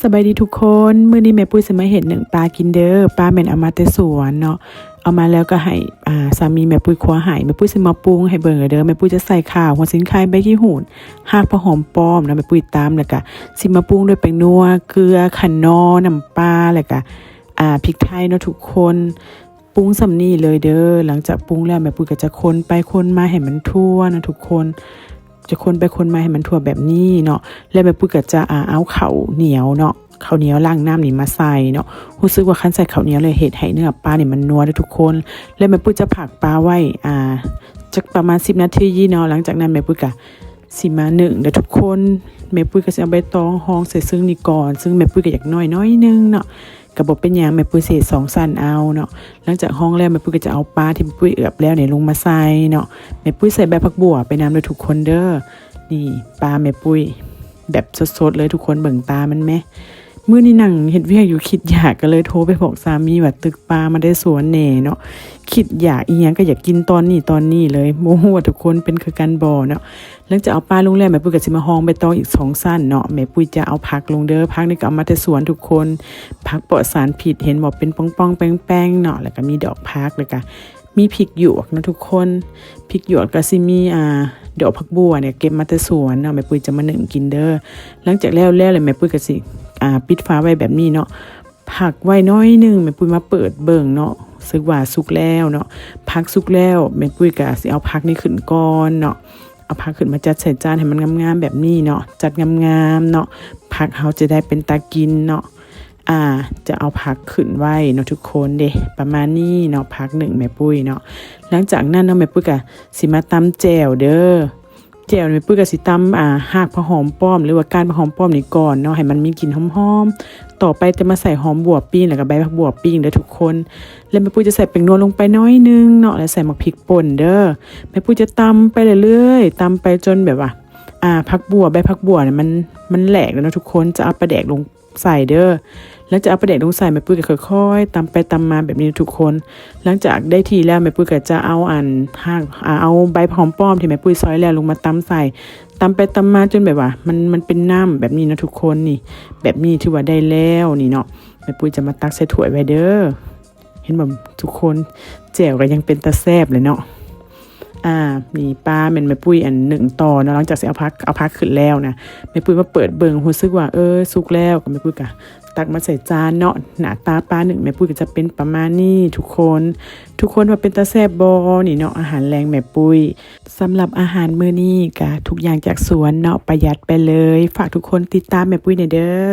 สบายดีทุกคนมื้อนี้แม่ปุ้ยสิมาเฮ็ดหนึ่งปลากินเด้อปลาแม่นเอามาแต่สวนเนาะเอามาแล้วก็ให้สามีแม่ปุ้ยคั่วให้แม่ปุ้ยสิมาปรุงให้เบิ่งเด้อแม่ปุ้ยจะใส่ข่าวหัวสิงไข่ใบขี้หูดหากผักหอมป้อมนะแม่ปุ้ยตามแล้วก็สิมาปรุงด้วยแป้งนัวเกลือขั่นนอน้ำปลาแล้วก็พริกไทยเนาะทุกคนปรุงสำนี้เลยเด้อหลังจากปรุงแล้วแม่ปุ้ยก็จะคนไปคนมาให้มันทั่วนะทุกคนจะคนไปคนมาให้มันทั่วแบบนี้เนาะแล้วแม่ปุ้ยก็จะเอาข้าวเหนียวเนาะข้าวเหนียวล้างน้ำนี่มาใส่เนาะรู้สึกว่าคั้นใส่ข้าวเหนียวเลยเฮ็ดให้เนื้อปลานี่มันนัวได้ทุกคนแล้วแม่ปุ้ยจะผักปลาไว้จักประมาณ10 นาทีเนาะหลังจากนั้นแม่ปุ้ยก็สิมานึ่งเด้อทุกคนแม่ปุ้ยก็สิเอาใบตองห้องใส่ซึ่งนี่ก่อนซึ่งแม่ปุ้ยก็อยากน้อยนึงเนาะก็บ่เป็นหยังแม่ปุ้ยสิ2สั้นเอาเนาะหลังจากห้องแล้วแม่ปุ้ยก็จะเอาปลาที่แม่ปุ้ยเอือบแล้วเนี่ยลงมาใส่เนาะแม่ปุ้ยใส่ใบผักบัวไปนำเด้อทุกคนเด้อนี่ปลาแม่ปุ้ยแบบสดๆเลยทุกคนเบิ่งตามันแม่มื้อนี้นั่งเฮ็ดเวียกอยู่คิดอยากก็เลยโทรไปบอกสามีว่าตึกปลามาได้สวนแหน่เนาะคิดอยากอีหยังก็อยากกินตอนนี้เลยบ่ฮู้ว่าทุกคนเป็นคือกันบ่เนาะหลังจากเอาปลาลงแล้วแม่ปุ้ยก็สิมาห้องใบตองอีก2สั้นเนาะแม่ปุ้ยจะเอาผักลงเด้อผักนี่ก็เอามาแต่สวนทุกคนผักปลอดสารพิษเห็นบ่เป็นป่องๆแป้งๆเนาะแล้วก็มีดอกผักแล้วก็มีพริกหยวกนะทุกคนพริกหยวกก็สิมีดอกผักบัวเนี่ยเก็บมาแต่สวนเนาะแม่ปุ้ยจะมานึ่งกินเด้อหลังจากแล้วเลยแม่ปุ้ยก็สิปิดฝาไว้แบบนี้เนาะผักไว้น้อยนึงแม่ปุ้ยมาเปิดเบิ่งเนาะสึกว่าสุกแล้วเนาะผักสุกแล้วแม่ปุ้ยก็สิเอาผักนี่ขึ้นก่อนเนาะเอาผักขึ้นมาจัดใส่จานให้มันงามๆแบบนี้เนาะจัดงามๆเนาะผักเฮาจะได้เป็นตากินเนาะจะเอาผักขึ้นไว้เนาะทุกคนเด้ประมาณนี้เนาะผัก1แม่ปุ้ยเนาะหลังจากนั้นเนาะแม่ปุ้ยก็สิมาตำแจ่วเด้อแจ่วแม่ปุ้ยก็สิตำหากผักหอมป้อมหรือว่าก้านผักหอมป้อมนี่ก่อนเนาะให้มันมีกลิ่นหอมๆต่อไปจะมาใส่หอมบัวปิ้งแล้วก็ใบผักบัวปิ้งเด้อทุกคนแล้วแม่ปุ้ยจะใส่แป้งนัวลงไปน้อยนึงเนาะแล้วใส่หมักพริกป่นเด้อแม่ปุ้ยจะตำไปเรื่อยๆตำไปจนแบบว่าผักบัวใบผักบัวเนี่ยมันแหลกแล้วเนาะทุกคนจะเอาปลาแดกลงใส่เด้อแล้วจะเอาปลาแดกลงใส่แม่ปุ้ยก็ค่อยๆตำไปตำมาแบบนี้ทุกคนหลังจากได้ทีแล้วแม่ปุ้ยก็จะเอาเอาใบหอมป้อมที่แม่ปุ้ยซอยแล้วลงมาตำใส่ตำไปตำมาจนแบบว่ามันเป็นน้ำแบบนี้นะทุกคนนี่แบบนี้ถือว่าได้แล้วนี่เนาะแม่ปุ้ยจะมาตักใส่ถ้วยไว้เด้อเห็นบ่ทุกคนแจ่วก็ยังเป็นตาแซ่บเลยเนาะมีปลาแม่ปุ้ย1 ตอนเนาะหลังจากเอาพักขึ้นแล้วนะแม่ปุ้ยมาเปิดเบิ่งรู้สึกว่าสุกแล้วก็แม่ปุ้ยก็ตักมาใส่จานเนาะหน้าตาปลา1แม่ปุ้ยก็จะเป็นประมาณนี้ทุกคนว่าเป็นตาแซ่บบ่นี่เนาะอาหารแรงแม่ปุ้ยสำหรับอาหารมื้อนี้ก็ทุกอย่างจากสวนเนาะประหยัดไปเลยฝากทุกคนติดตามแม่ปุ้ยหน่อยเด้อ